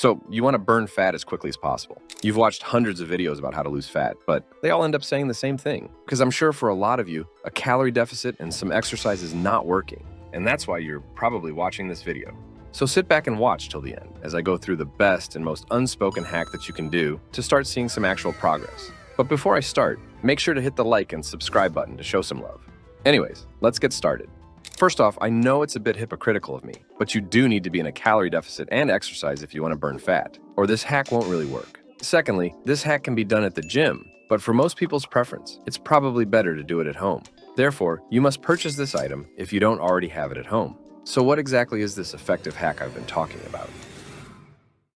So you want to burn fat as quickly as possible. You've watched hundreds of videos about how to lose fat, but they all end up saying the same thing. Because I'm sure for a lot of you, a calorie deficit and some exercise is not working. And that's why you're probably watching this video. So sit back and watch till the end as I go through the best and most unspoken hack that you can do to start seeing some actual progress. But before I start, make sure to hit the like and subscribe button to show some love. Anyways, let's get started. First off, I know it's a bit hypocritical of me, but you do need to be in a calorie deficit and exercise if you want to burn fat, or this hack won't really work. Secondly, this hack can be done at the gym, but for most people's preference, it's probably better to do it at home. Therefore, you must purchase this item if you don't already have it at home. So what exactly is this effective hack I've been talking about?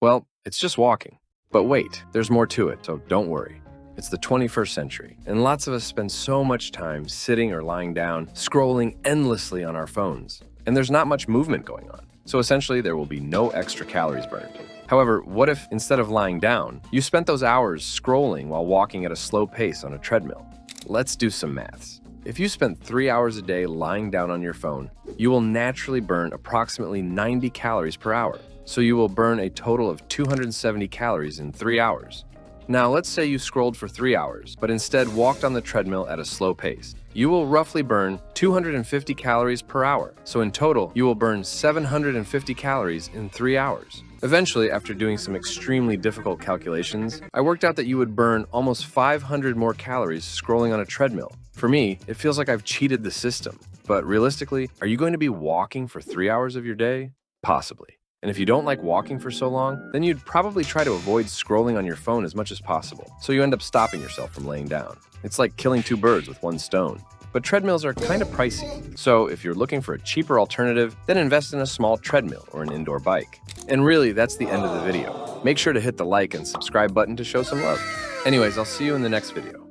Well, it's just walking. But wait, there's more to it, so don't worry. It's the 21st century, and lots of us spend so much time sitting or lying down, scrolling endlessly on our phones. And there's not much movement going on. So essentially, there will be no extra calories burned. However, what if instead of lying down, you spent those hours scrolling while walking at a slow pace on a treadmill? Let's do some maths. If you spent 3 hours a day lying down on your phone, you will naturally burn approximately 90 calories per hour. So you will burn a total of 270 calories in 3 hours. Now, let's say you scrolled for 3 hours, but instead walked on the treadmill at a slow pace. You will roughly burn 250 calories per hour. So in total, you will burn 750 calories in 3 hours. Eventually, after doing some extremely difficult calculations, I worked out that you would burn almost 500 more calories scrolling on a treadmill. For me, it feels like I've cheated the system. But realistically, are you going to be walking for 3 hours of your day? Possibly. And if you don't like walking for so long, then you'd probably try to avoid scrolling on your phone as much as possible. So you end up stopping yourself from laying down. It's like killing two birds with one stone. But treadmills are kind of pricey. So if you're looking for a cheaper alternative, then invest in a small treadmill or an indoor bike. And really, that's the end of the video. Make sure to hit the like and subscribe button to show some love. Anyways, I'll see you in the next video.